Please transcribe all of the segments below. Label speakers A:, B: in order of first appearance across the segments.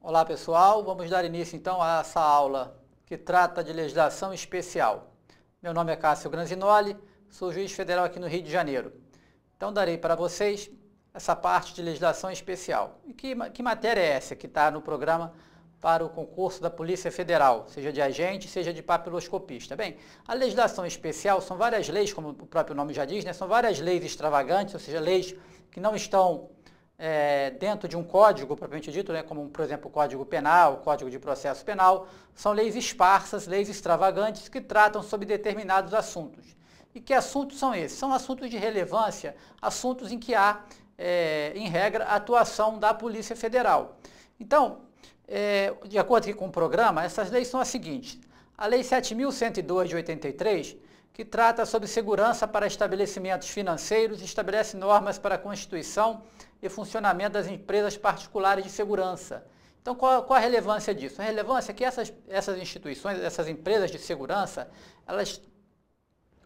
A: Olá pessoal, vamos dar início então a essa aula que trata de legislação especial. Meu nome é Cássio Granzinoli, sou juiz federal aqui no Rio de Janeiro. Então darei para vocês essa parte de legislação especial. E que matéria é essa que está no programa para o concurso da Polícia Federal, seja de agente, seja de papiloscopista? Bem, a legislação especial são várias leis, como o próprio nome já diz, né? São várias leis extravagantes, ou seja, leis que não estão dentro de um código propriamente dito, né, como, por exemplo, o Código Penal, o Código de Processo Penal. São leis esparsas, leis extravagantes que tratam sobre determinados assuntos. E que assuntos são esses? São assuntos de relevância, assuntos em que há, em regra, a atuação da Polícia Federal. Então, de acordo aqui com o programa, essas leis são as seguintes. A Lei 7.102 de 83, que trata sobre segurança para estabelecimentos financeiros, estabelece normas para a constituição e funcionamento das empresas particulares de segurança. Então, qual a relevância disso? A relevância é que essas instituições, essas empresas de segurança, elas,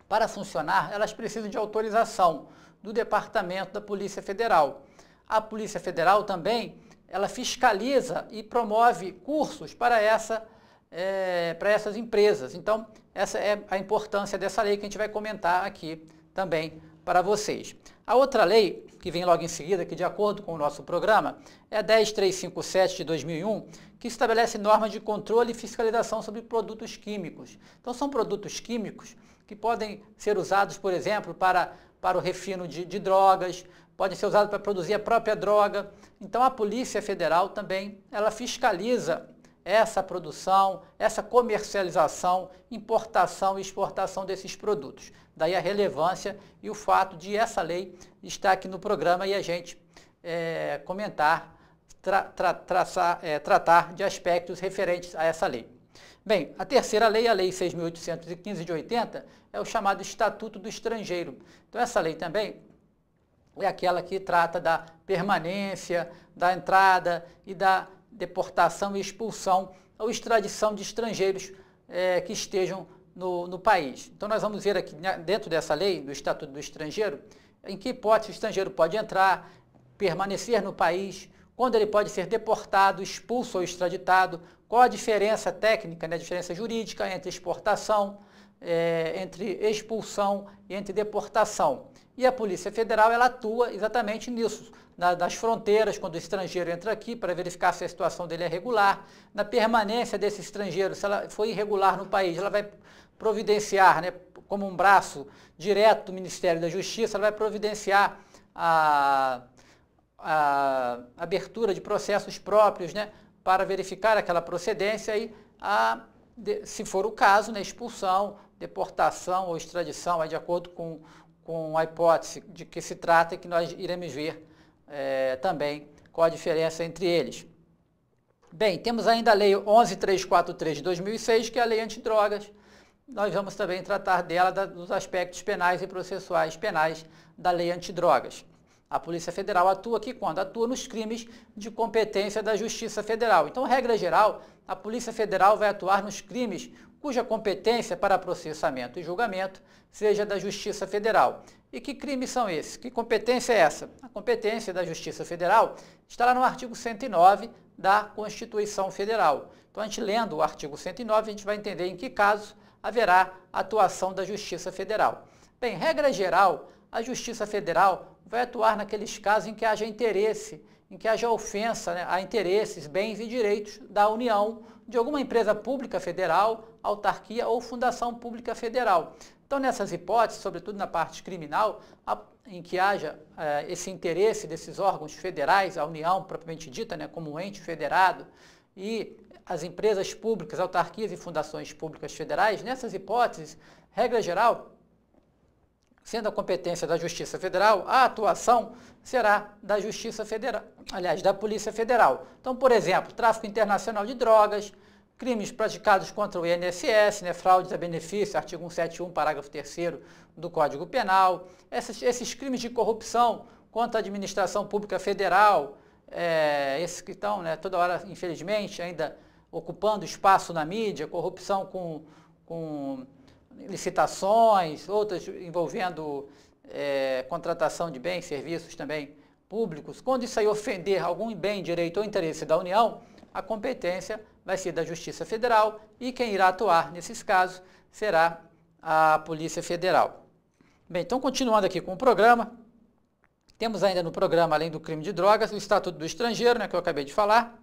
A: para funcionar, elas precisam de autorização do Departamento da Polícia Federal. A Polícia Federal também, ela fiscaliza e promove cursos para essas empresas. Então, essa é a importância dessa lei que a gente vai comentar aqui também para vocês. A outra lei, que vem logo em seguida, que de acordo com o nosso programa, é a 10.357 de 2001, que estabelece normas de controle e fiscalização sobre produtos químicos. Então, são produtos químicos que podem ser usados, por exemplo, para o refino de drogas, podem ser usados para produzir a própria droga. Então, a Polícia Federal também, ela fiscaliza essa produção, essa comercialização, importação e exportação desses produtos. Daí a relevância e o fato de essa lei estar aqui no programa e a gente comentar, tratar de aspectos referentes a essa lei. Bem, a terceira lei, a Lei 6.815 de 80, é o chamado Estatuto do Estrangeiro. Então essa lei também é aquela que trata da permanência, da entrada e da deportação e expulsão ou extradição de estrangeiros que estejam no país. Então nós vamos ver aqui, dentro dessa lei, do Estatuto do Estrangeiro, em que hipótese o estrangeiro pode entrar, permanecer no país, quando ele pode ser deportado, expulso ou extraditado, qual a diferença técnica, né, a diferença jurídica entre exportação, entre expulsão e entre deportação. E a Polícia Federal, ela atua exatamente nisso, nas fronteiras, quando o estrangeiro entra aqui, para verificar se a situação dele é regular, na permanência desse estrangeiro, se ela foi irregular no país, ela vai providenciar, né, como um braço direto do Ministério da Justiça, ela vai providenciar a abertura de processos próprios, né, para verificar aquela procedência e, se for o caso, né, expulsão, deportação ou extradição, de acordo com a hipótese de que se trata e que nós iremos ver também qual a diferença entre eles. Bem, temos ainda a Lei 11.343 de 2006, que é a Lei Antidrogas. Nós vamos também tratar dela, dos aspectos penais e processuais penais da Lei Antidrogas. A Polícia Federal atua aqui quando? Atua nos crimes de competência da Justiça Federal. Então, regra geral, a Polícia Federal vai atuar nos crimes cuja competência para processamento e julgamento seja da Justiça Federal. E que crimes são esses? Que competência é essa? A competência da Justiça Federal está lá no artigo 109 da Constituição Federal. Então, a gente lendo o artigo 109, a gente vai entender em que casos haverá atuação da Justiça Federal. Bem, regra geral, a Justiça Federal vai atuar naqueles casos em que haja interesse, em que haja ofensa, né, a interesses, bens e direitos da União, de alguma empresa pública federal, autarquia ou fundação pública federal. Então, nessas hipóteses, sobretudo na parte criminal, em que haja esse interesse desses órgãos federais, a União propriamente dita, né, como um ente federado, e as empresas públicas, autarquias e fundações públicas federais, nessas hipóteses, regra geral, sendo a competência da Justiça Federal, a atuação será da Justiça Federal, aliás, da Polícia Federal. Então, por exemplo, tráfico internacional de drogas, crimes praticados contra o INSS, né, fraudes a benefício, artigo 171, parágrafo 3º do Código Penal, esses crimes de corrupção contra a administração pública federal, esses que estão, né, toda hora, infelizmente, ainda ocupando espaço na mídia, corrupção com licitações, outras envolvendo contratação de bens, serviços também públicos. Quando isso aí ofender algum bem, direito ou interesse da União, a competência vai ser da Justiça Federal e quem irá atuar nesses casos será a Polícia Federal. Bem, então continuando aqui com o programa, temos ainda no programa, além do crime de drogas, o Estatuto do Estrangeiro, né, que eu acabei de falar,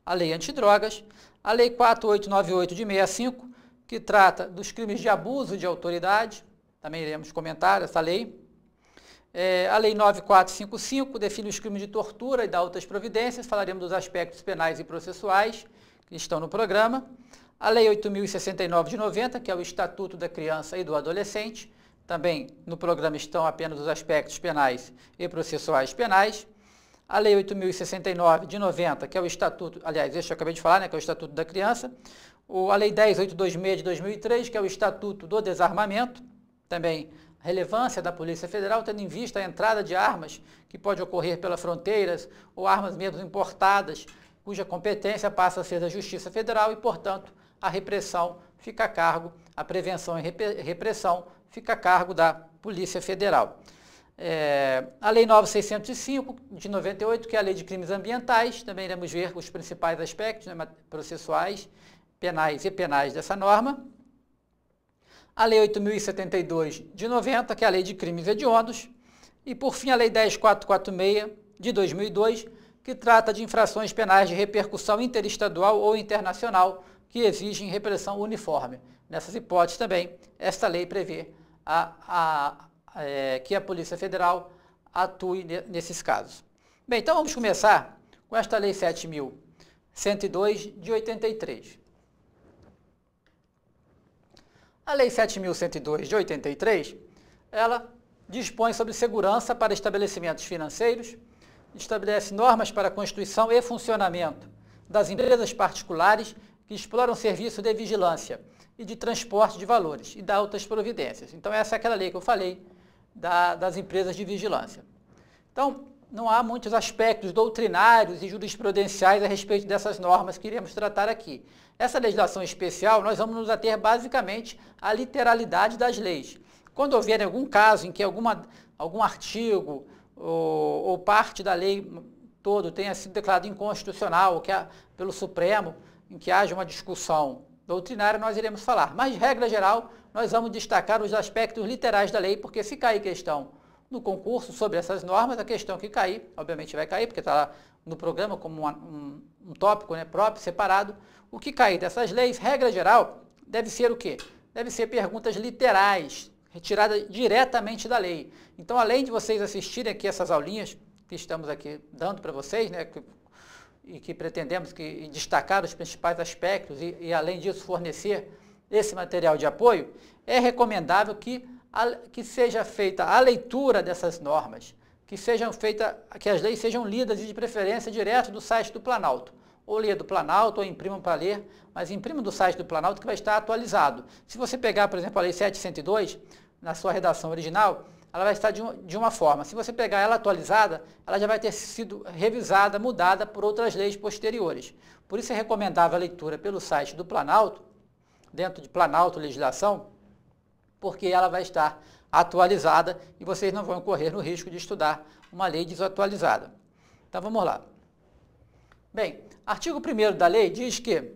A: a Lei Antidrogas, a Lei 4898 de 65, que trata dos crimes de abuso de autoridade, também iremos comentar essa lei. A Lei 9455 define os crimes de tortura e dá outras providências, falaremos dos aspectos penais e processuais que estão no programa. A Lei 8.069 de 90, que é o Estatuto da Criança e do Adolescente, também no programa estão apenas os aspectos penais e processuais penais. A Lei 8.069 de 90, que é o Estatuto, aliás, este eu acabei de falar, né, que é o Estatuto da Criança. A Lei 10.826 de 2003, que é o Estatuto do Desarmamento, também a relevância da Polícia Federal, tendo em vista a entrada de armas que pode ocorrer pelas fronteiras ou armas mesmo importadas, cuja competência passa a ser da Justiça Federal e, portanto, a repressão fica a cargo, a prevenção e repressão fica a cargo da Polícia Federal. A Lei 9.605 de 98, que é a Lei de Crimes Ambientais, também iremos ver os principais aspectos, né, processuais, penais e penais dessa norma. A Lei 8.072 de 90, que é a Lei de Crimes Hediondos. E, por fim, a Lei 10.446 de 2002, que trata de infrações penais de repercussão interestadual ou internacional que exigem repressão uniforme. Nessas hipóteses também, esta lei prevê que a Polícia Federal atue nesses casos. Bem, então vamos começar com esta Lei 7.102 de 83. A Lei 7.102 de 83, ela dispõe sobre segurança para estabelecimentos financeiros, estabelece normas para a constituição e funcionamento das empresas particulares que exploram serviço de vigilância e de transporte de valores e dá outras providências. Então, essa é aquela lei que eu falei das empresas de vigilância. Então, não há muitos aspectos doutrinários e jurisprudenciais a respeito dessas normas que iremos tratar aqui. Essa legislação especial, nós vamos nos ater basicamente à literalidade das leis. Quando houver algum caso em que algum artigo ou parte da lei todo tenha sido declarado inconstitucional, pelo Supremo, em que haja uma discussão doutrinária, nós iremos falar. Mas, de regra geral, nós vamos destacar os aspectos literais da lei, porque se cair questão no concurso sobre essas normas, a questão que cair, obviamente vai cair, porque está lá no programa como um tópico, né, próprio, separado. O que cair dessas leis, regra geral, deve ser o quê? Deve ser perguntas literais, retiradas diretamente da lei. Então, além de vocês assistirem aqui essas aulinhas que estamos aqui dando para vocês, né, e que pretendemos destacar os principais aspectos e, além disso, fornecer esse material de apoio, é recomendável que seja feita a leitura dessas normas, que as leis sejam lidas e, de preferência, direto do site do Planalto. Ou leia do Planalto, ou imprimam para ler, mas imprima do site do Planalto que vai estar atualizado. Se você pegar, por exemplo, a Lei 7.102, na sua redação original, ela vai estar de uma forma. Se você pegar ela atualizada, ela já vai ter sido revisada, mudada por outras leis posteriores. Por isso é recomendável a leitura pelo site do Planalto, dentro de Planalto Legislação, porque ela vai estar atualizada e vocês não vão correr no risco de estudar uma lei desatualizada. Então vamos lá. Bem, artigo 1º da lei diz que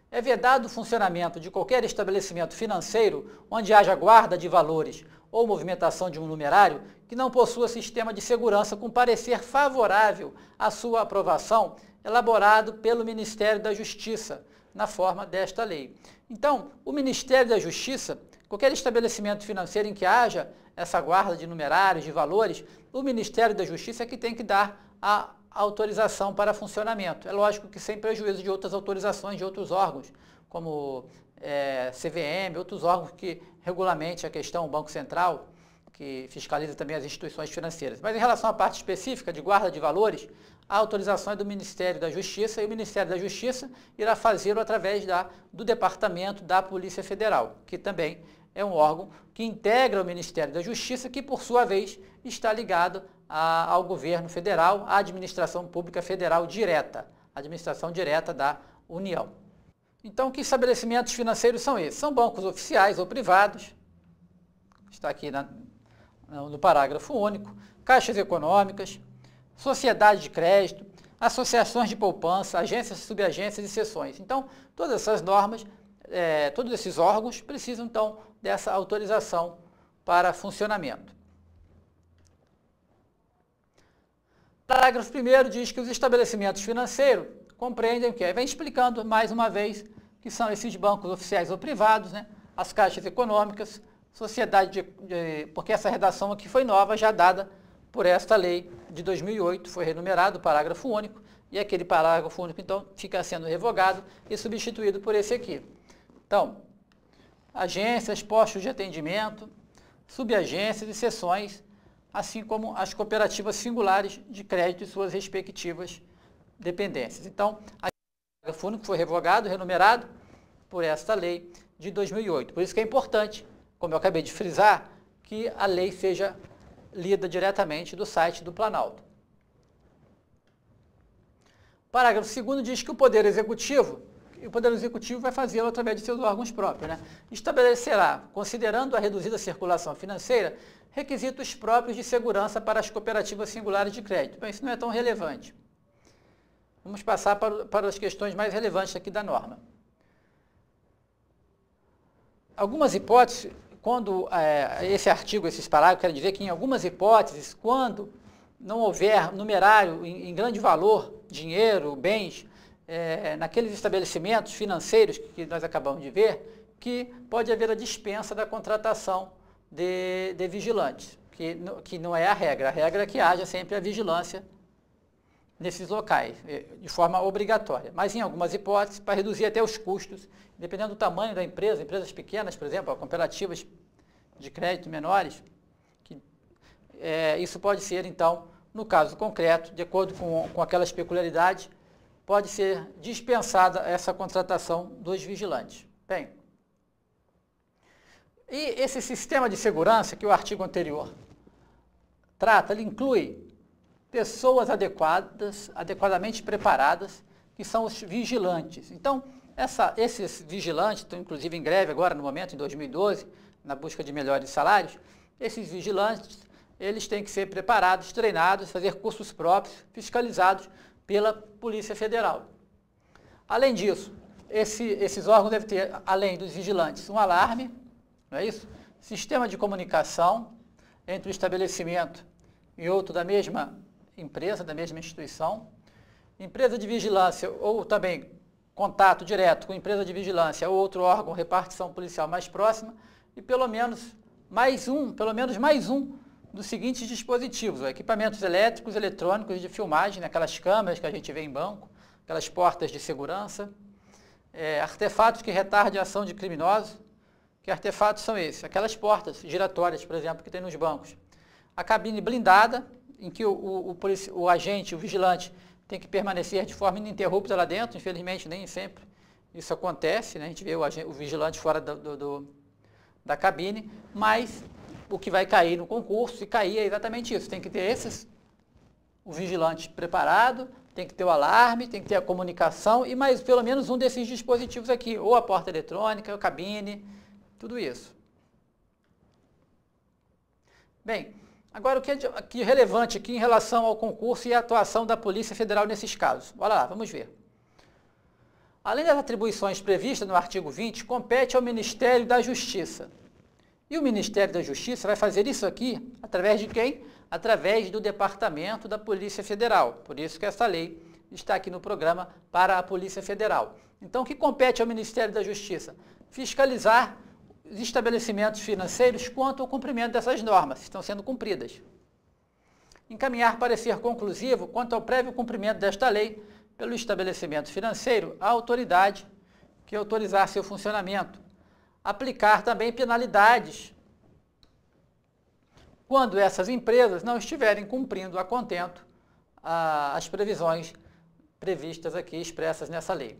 A: é vedado o funcionamento de qualquer estabelecimento financeiro onde haja guarda de valores ou movimentação de um numerário que não possua sistema de segurança com parecer favorável à sua aprovação, elaborado pelo Ministério da Justiça, na forma desta lei. Então, o Ministério da Justiça, qualquer estabelecimento financeiro em que haja essa guarda de numerários, de valores, o Ministério da Justiça é que tem que dar a autorização para funcionamento. É lógico que sem prejuízo de outras autorizações de outros órgãos, como CVM, outros órgãos que regulamente a questão, o Banco Central, que fiscaliza também as instituições financeiras. Mas em relação à parte específica de guarda de valores, a autorização é do Ministério da Justiça e o Ministério da Justiça irá fazê-lo através do Departamento da Polícia Federal, que também é um órgão que integra o Ministério da Justiça, que por sua vez está ligado ao governo federal, à administração pública federal direta, administração direta da União. Então, que estabelecimentos financeiros são esses? São bancos oficiais ou privados, está aqui no parágrafo único, caixas econômicas, sociedade de crédito, associações de poupança, agências, subagências e seções. Então, todas essas normas, todos esses órgãos precisam, então, dessa autorização para funcionamento. Parágrafo 1º diz que os estabelecimentos financeiros compreendem o que? Vem explicando mais uma vez que são esses bancos oficiais ou privados, né? As caixas econômicas, sociedade porque essa redação aqui foi nova, já dada por esta lei de 2008, foi renumerado o parágrafo único, e aquele parágrafo único, então, fica sendo revogado e substituído por esse aqui. Então, agências, postos de atendimento, subagências e seções, assim como as cooperativas singulares de crédito e suas respectivas dependências. Então, o parágrafo único foi revogado, renumerado por esta lei de 2008. Por isso que é importante, como eu acabei de frisar, que a lei seja lida diretamente do site do Planalto. Parágrafo 2º diz que o Poder Executivo vai fazê-lo através de seus órgãos próprios, né? Estabelecerá, considerando a reduzida circulação financeira, requisitos próprios de segurança para as cooperativas singulares de crédito. Bem, isso não é tão relevante. Vamos passar para as questões mais relevantes aqui da norma. Algumas hipóteses, quando esse artigo, esses parágrafos, quer dizer que em algumas hipóteses, quando não houver numerário em grande valor, dinheiro, bens, naqueles estabelecimentos financeiros que nós acabamos de ver, que pode haver a dispensa da contratação de vigilantes, que não é a regra é que haja sempre a vigilância nesses locais, de forma obrigatória. Mas em algumas hipóteses, para reduzir até os custos, dependendo do tamanho da empresa, empresas pequenas, por exemplo, cooperativas de crédito menores, isso pode ser, então, no caso concreto, de acordo com aquelas peculiaridades, pode ser dispensada essa contratação dos vigilantes. Bem, e esse sistema de segurança que o artigo anterior trata, ele inclui pessoas adequadamente preparadas, que são os vigilantes. Então, esses vigilantes, estão inclusive em greve agora, no momento, em 2012, na busca de melhores salários, esses vigilantes, eles têm que ser preparados, treinados, fazer cursos próprios, fiscalizados pela Polícia Federal. Além disso, esses órgãos devem ter, além dos vigilantes, um alarme, não é isso? Sistema de comunicação entre o estabelecimento e outro da mesma empresa, da mesma instituição, empresa de vigilância ou também contato direto com empresa de vigilância ou outro órgão, repartição policial mais próxima e pelo menos mais um dos seguintes dispositivos: equipamentos elétricos, eletrônicos de filmagem, aquelas câmeras que a gente vê em banco, aquelas portas de segurança, artefatos que retardem a ação de criminosos. Que artefatos são esses? Aquelas portas giratórias, por exemplo, que tem nos bancos. A cabine blindada, em que o agente, o vigilante, tem que permanecer de forma ininterrupta lá dentro. Infelizmente, nem sempre isso acontece, né? A gente vê o vigilante fora da cabine, mas o que vai cair no concurso, se cair, é exatamente isso. Tem que ter o vigilante preparado, tem que ter o alarme, tem que ter a comunicação e mais pelo menos um desses dispositivos aqui, ou a porta eletrônica, a cabine, tudo isso. Bem, agora o que é relevante aqui em relação ao concurso e à atuação da Polícia Federal nesses casos? Bora lá, vamos ver. Além das atribuições previstas no artigo 20, compete ao Ministério da Justiça. E o Ministério da Justiça vai fazer isso aqui através de quem? Através do Departamento da Polícia Federal. Por isso que essa lei está aqui no programa para a Polícia Federal. Então, o que compete ao Ministério da Justiça? Fiscalizar os estabelecimentos financeiros quanto ao cumprimento dessas normas, se estão sendo cumpridas. Encaminhar parecer conclusivo quanto ao prévio cumprimento desta lei pelo estabelecimento financeiro à autoridade que autorizar seu funcionamento. Aplicar também penalidades quando essas empresas não estiverem cumprindo a contento as previsões previstas aqui, expressas nessa lei.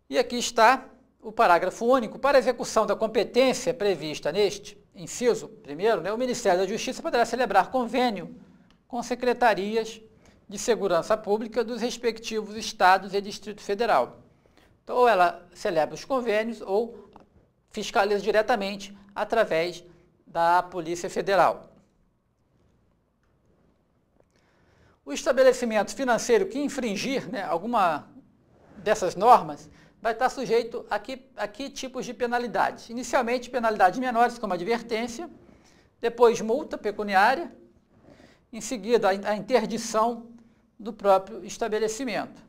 A: E aqui está o parágrafo único. Para execução da competência prevista neste inciso primeiro, o Ministério da Justiça poderá celebrar convênio com secretarias de segurança pública dos respectivos estados e Distrito Federal, Então, ou ela celebra os convênios ou fiscaliza diretamente através da Polícia Federal. O estabelecimento financeiro que infringir, né, alguma dessas normas vai estar sujeito a que tipos de penalidades? Inicialmente, penalidades menores, como advertência, depois multa pecuniária, em seguida a interdição do próprio estabelecimento.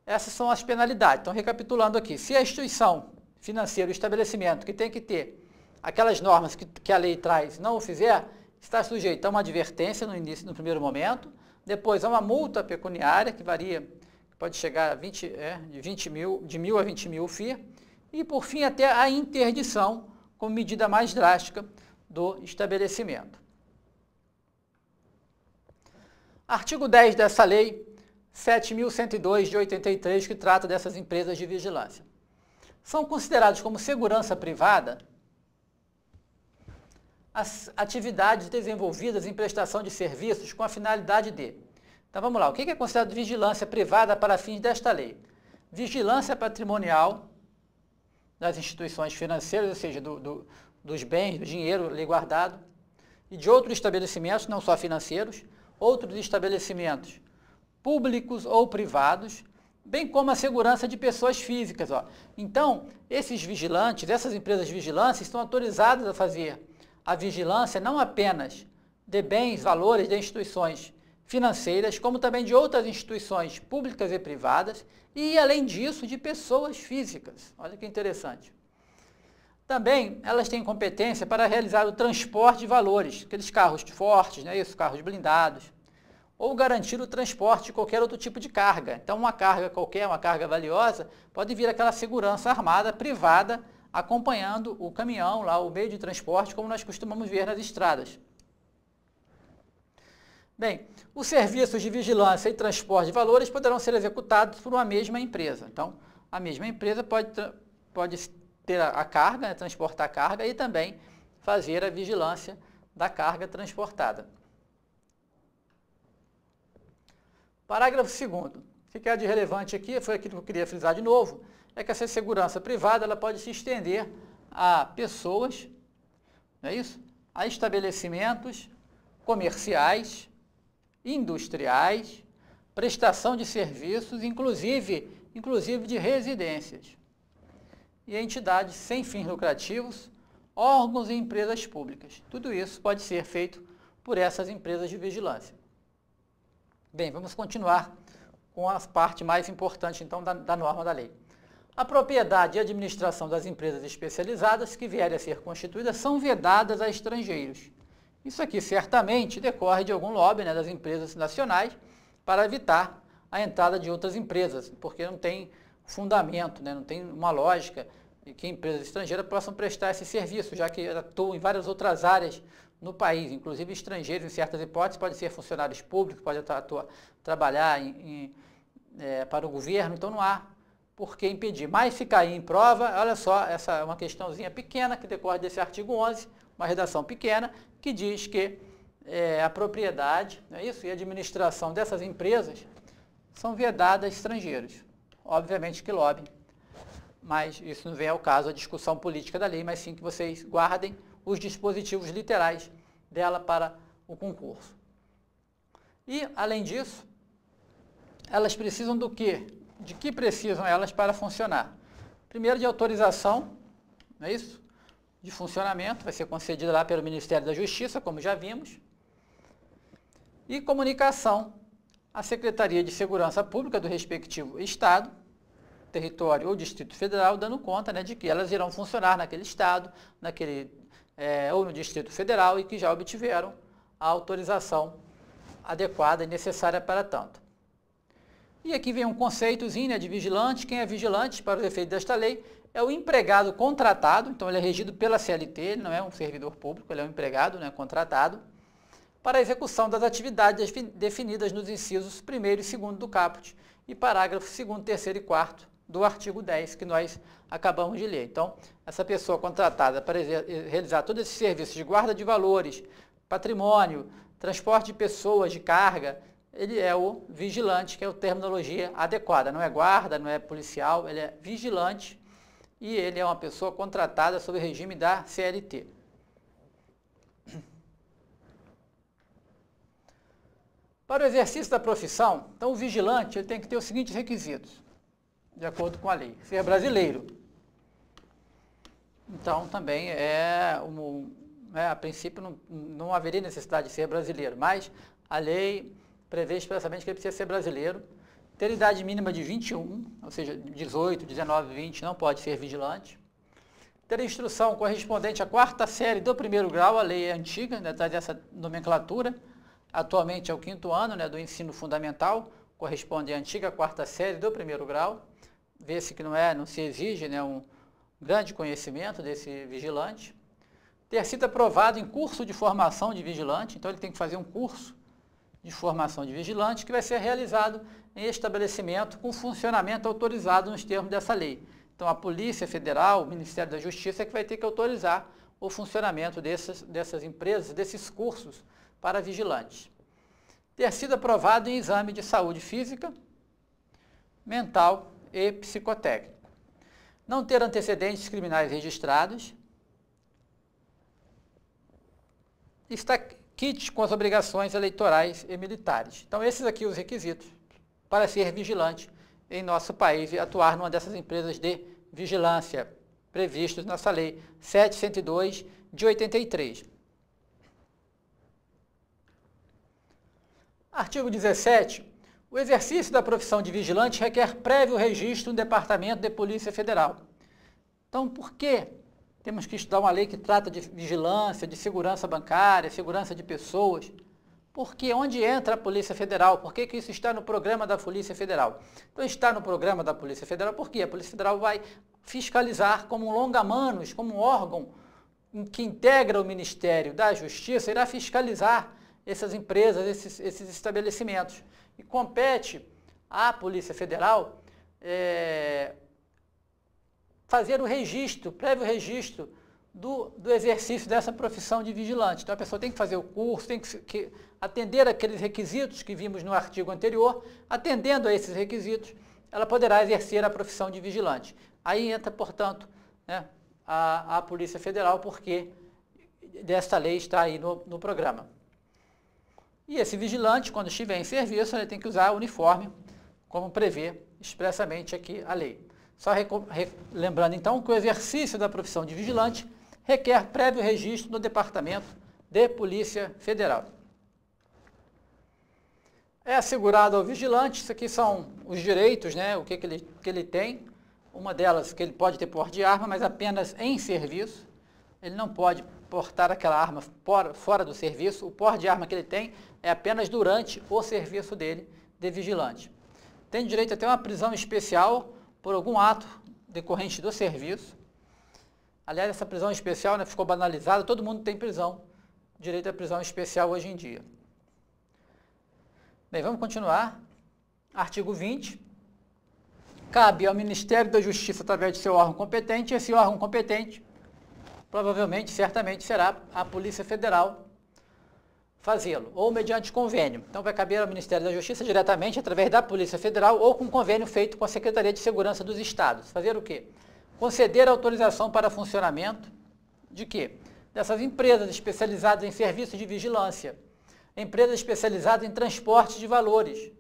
A: Essas são as penalidades. Então, recapitulando aqui, se a instituição financeira, o estabelecimento, que tem que ter aquelas normas que a lei traz, não o fizer, está sujeito a uma advertência no primeiro momento, depois a uma multa pecuniária, que varia, pode chegar a de 1.000 a 20.000 FII, e por fim até a interdição, como medida mais drástica do estabelecimento. Artigo 10 dessa lei, 7.102 de 83, que trata dessas empresas de vigilância. São considerados como segurança privada as atividades desenvolvidas em prestação de serviços com a finalidade de... Então vamos lá, o que é considerado vigilância privada para fins desta lei? Vigilância patrimonial das instituições financeiras, ou seja, dos bens, do dinheiro ali guardado, e de outros estabelecimentos, não só financeiros, outros estabelecimentos públicos ou privados, bem como a segurança de pessoas físicas. Ó. Então, esses vigilantes, essas empresas de vigilância estão autorizadas a fazer a vigilância não apenas de bens, valores de instituições financeiras, como também de outras instituições públicas e privadas, e, além disso, de pessoas físicas. Olha que interessante. Também, elas têm competência para realizar o transporte de valores, aqueles carros fortes, né, isso, carros blindados, ou garantir o transporte de qualquer outro tipo de carga. Então, uma carga qualquer, uma carga valiosa, pode vir aquela segurança armada privada acompanhando o caminhão, lá, o meio de transporte, como nós costumamos ver nas estradas. Bem, os serviços de vigilância e transporte de valores poderão ser executados por uma mesma empresa. Então, a mesma empresa pode ter a carga, né, transportar a carga e também fazer a vigilância da carga transportada. Parágrafo 2º. O que é de relevante aqui, foi aquilo que eu queria frisar de novo, é que essa segurança privada ela pode se estender a pessoas, não é isso? A estabelecimentos comerciais, industriais, prestação de serviços, inclusive de residências, e entidades sem fins lucrativos, órgãos e empresas públicas. Tudo isso pode ser feito por essas empresas de vigilância. Bem, vamos continuar com a parte mais importante, então, da norma da lei. A propriedade e administração das empresas especializadas que vierem a ser constituídas são vedadas a estrangeiros. Isso aqui certamente decorre de algum lobby, né, das empresas nacionais para evitar a entrada de outras empresas, porque não tem fundamento, né, não tem uma lógica de que empresas estrangeiras possam prestar esse serviço, já que atuam em várias outras áreas no país, inclusive estrangeiros, em certas hipóteses, podem ser funcionários públicos, podem trabalhar para o governo, então não há por que impedir. Mas se cair em prova, olha só, essa é uma questãozinha pequena que decorre desse artigo 11, uma redação pequena, que diz que a propriedade, não é isso? E a administração dessas empresas são vedadas a estrangeiros. Obviamente que lobby, mas isso não vem ao caso a discussão política da lei, mas sim que vocês guardem os dispositivos literais dela para o concurso. E, além disso, elas precisam do quê? De que precisam elas para funcionar? Primeiro, de autorização, não é isso? De funcionamento, vai ser concedida lá pelo Ministério da Justiça, como já vimos. E comunicação à Secretaria de Segurança Pública do respectivo Estado, território ou Distrito Federal, dando conta, né, de que elas irão funcionar naquele Estado, ou no Distrito Federal e que já obtiveram a autorização adequada e necessária para tanto. E aqui vem um conceitozinho, né, de vigilante. Quem é vigilante, para os efeitos desta lei, é o empregado contratado, então ele é regido pela CLT, ele não é um servidor público, ele é um empregado, né, contratado, para a execução das atividades definidas nos incisos 1º e 2º do caput e parágrafos 2º, 3º e 4º do artigo 10, que nós acabamos de ler. Então, essa pessoa contratada para realizar todos esses serviços de guarda de valores, patrimônio, transporte de pessoas, de carga, ele é o vigilante, que é a terminologia adequada. Não é guarda, não é policial, ele é vigilante e ele é uma pessoa contratada sob o regime da CLT. Para o exercício da profissão, então o vigilante ele tem que ter os seguintes requisitos, de acordo com a lei. Ser brasileiro. Então também a princípio não haveria necessidade de ser brasileiro, mas a lei prevê expressamente que ele precisa ser brasileiro, ter idade mínima de 21, ou seja, 18, 19, 20, não pode ser vigilante, ter instrução correspondente à 4ª série do 1º grau, a lei é antiga, ainda traz essa nomenclatura, atualmente é o 5º ano, né, do ensino fundamental, corresponde à antiga 4ª série do 1º grau, vê-se que não se exige, né, um grande conhecimento desse vigilante, ter sido aprovado em curso de formação de vigilante, então ele tem que fazer um curso de formação de vigilante que vai ser realizado em estabelecimento com funcionamento autorizado nos termos dessa lei. Então a Polícia Federal, o Ministério da Justiça é que vai ter que autorizar o funcionamento dessas empresas, desses cursos para vigilantes. Ter sido aprovado em exame de saúde física, mental e psicotécnico. Não ter antecedentes criminais registrados. Está quite com as obrigações eleitorais e militares. Então, esses aqui os requisitos para ser vigilante em nosso país e atuar numa dessas empresas de vigilância previstos nessa lei 702 de 83. Artigo 17. O exercício da profissão de vigilante requer prévio registro no Departamento de Polícia Federal. Então, por que temos que estudar uma lei que trata de vigilância, de segurança bancária, segurança de pessoas? Porque onde entra a Polícia Federal? Por que isso está no programa da Polícia Federal? Então, está no programa da Polícia Federal porque a Polícia Federal vai fiscalizar como um longa-manos, como um órgão que integra o Ministério da Justiça, irá fiscalizar essas empresas, esses estabelecimentos. E compete à Polícia Federal fazer o registro, prévio registro do exercício dessa profissão de vigilante. Então a pessoa tem que fazer o curso, tem que atender aqueles requisitos que vimos no artigo anterior. Atendendo a esses requisitos, ela poderá exercer a profissão de vigilante. Aí entra, portanto, né, a Polícia Federal, porque desta lei está aí no programa. E esse vigilante, quando estiver em serviço, ele tem que usar uniforme, como prevê expressamente aqui a lei. Só lembrando, então, que o exercício da profissão de vigilante requer prévio registro no Departamento de Polícia Federal. É assegurado ao vigilante, isso aqui são os direitos, né, o que ele tem. Uma delas, que ele pode ter porte de arma, mas apenas em serviço. Ele não pode portar aquela arma fora do serviço. O porte de arma que ele tem é apenas durante o serviço dele de vigilante. Tem direito a ter uma prisão especial por algum ato decorrente do serviço. Aliás, essa prisão especial, né, ficou banalizada, todo mundo tem direito à prisão especial hoje em dia. Bem, vamos continuar. Artigo 20. Cabe ao Ministério da Justiça, através de seu órgão competente, e esse órgão competente, provavelmente, certamente, será a Polícia Federal fazê-lo, ou mediante convênio. Então, vai caber ao Ministério da Justiça diretamente, através da Polícia Federal, ou com convênio feito com a Secretaria de Segurança dos Estados. Fazer o quê? Conceder autorização para funcionamento de quê? Dessas empresas especializadas em serviços de vigilância, empresas especializadas em transporte de valores,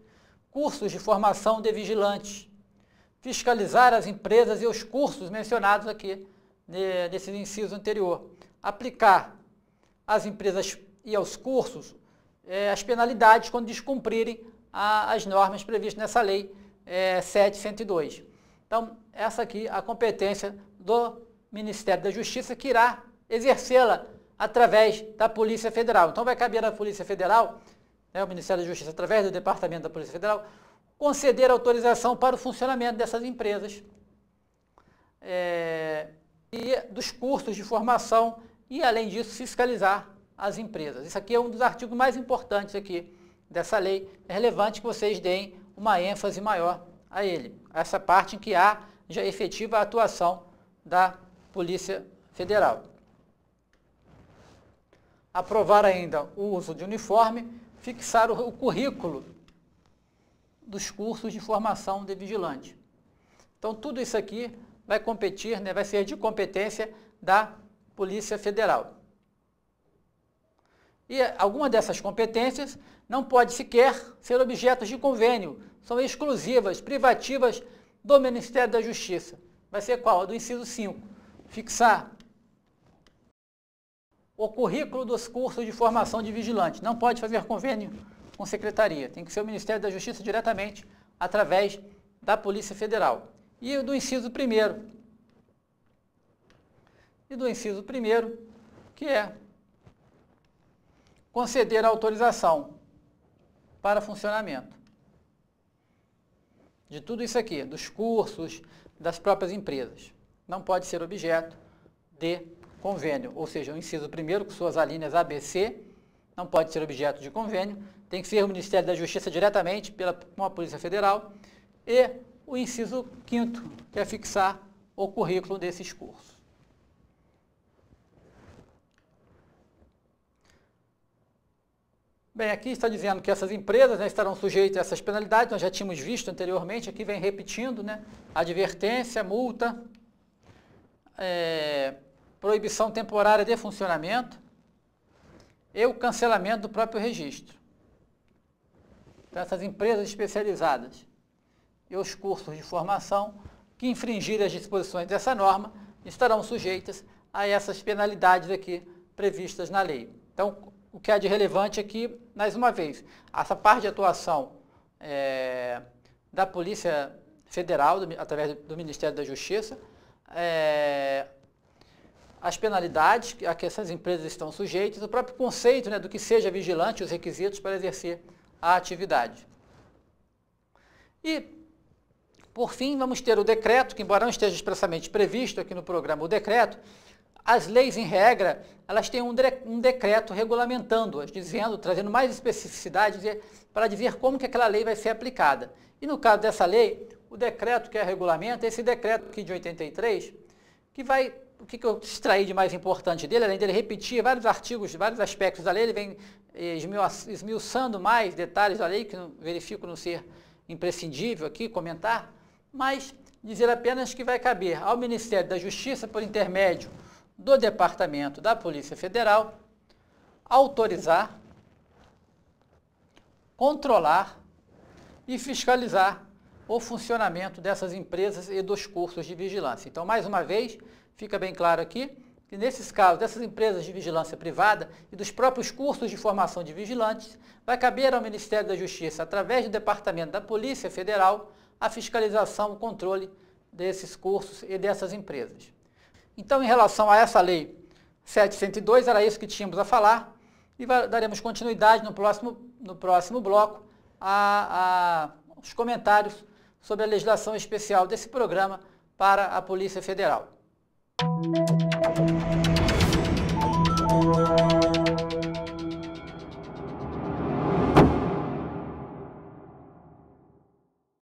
A: cursos de formação de vigilantes, fiscalizar as empresas e os cursos mencionados aqui nesse inciso anterior, aplicar às empresas e aos cursos as penalidades quando descumprirem as normas previstas nessa lei 702. Então, essa aqui é a competência do Ministério da Justiça, que irá exercê-la através da Polícia Federal. Então, vai caber à Polícia Federal, né, o Ministério da Justiça, através do Departamento da Polícia Federal, conceder autorização para o funcionamento dessas empresas e dos cursos de formação e, além disso, fiscalizar as empresas. Isso aqui é um dos artigos mais importantes aqui dessa lei. É relevante que vocês deem uma ênfase maior a ele. Essa parte em que há já efetiva atuação da Polícia Federal. Aprovar ainda o uso de uniforme, fixar o currículo dos cursos de formação de vigilante. Então, tudo isso aqui vai competir, né, vai ser de competência da Polícia Federal. E alguma dessas competências não pode sequer ser objeto de convênio, são exclusivas, privativas do Ministério da Justiça. Vai ser qual? A do inciso 5. Fixar o currículo dos cursos de formação de vigilante. Não pode fazer convênio com secretaria, tem que ser o Ministério da Justiça diretamente, através da Polícia Federal. E o do inciso 1º. E do inciso 1º, que é conceder autorização para funcionamento de tudo isso aqui, dos cursos, das próprias empresas. Não pode ser objeto de convênio, ou seja, o inciso 1º, com suas alíneas A, B, C, não pode ser objeto de convênio, tem que ser o Ministério da Justiça diretamente com a Polícia Federal, e o inciso 5º, que é fixar o currículo desses cursos. Bem, aqui está dizendo que essas empresas, né, estarão sujeitas a essas penalidades, nós já tínhamos visto anteriormente, aqui vem repetindo, né, advertência, multa, proibição temporária de funcionamento e o cancelamento do próprio registro. Então, essas empresas especializadas e os cursos de formação que infringirem as disposições dessa norma estarão sujeitas a essas penalidades aqui previstas na lei. Então, o que há de relevante aqui, mais uma vez, essa parte de atuação da Polícia Federal, através do Ministério da Justiça, as penalidades a que essas empresas estão sujeitas, o próprio conceito, né, do que seja vigilante, os requisitos para exercer a atividade. E, por fim, vamos ter o decreto, que embora não esteja expressamente previsto aqui no programa o decreto, as leis, em regra, elas têm um decreto regulamentando-as, trazendo mais especificidades para dizer como que aquela lei vai ser aplicada. E no caso dessa lei, o decreto que a regulamenta, esse decreto aqui de 83, que vai, o que eu extraí de mais importante dele, além dele repetir vários artigos, vários aspectos da lei, ele vem esmiuçando mais detalhes da lei, que verifico não ser imprescindível aqui comentar, mas dizer apenas que vai caber ao Ministério da Justiça, por intermédio do Departamento da Polícia Federal, autorizar, controlar e fiscalizar o funcionamento dessas empresas e dos cursos de vigilância. Então, mais uma vez, fica bem claro aqui que nesses casos dessas empresas de vigilância privada e dos próprios cursos de formação de vigilantes, vai caber ao Ministério da Justiça, através do Departamento da Polícia Federal, a fiscalização, o controle desses cursos e dessas empresas. Então, em relação a essa lei 702, era isso que tínhamos a falar, e daremos continuidade no próximo bloco aos comentários sobre a legislação especial desse programa para a Polícia Federal.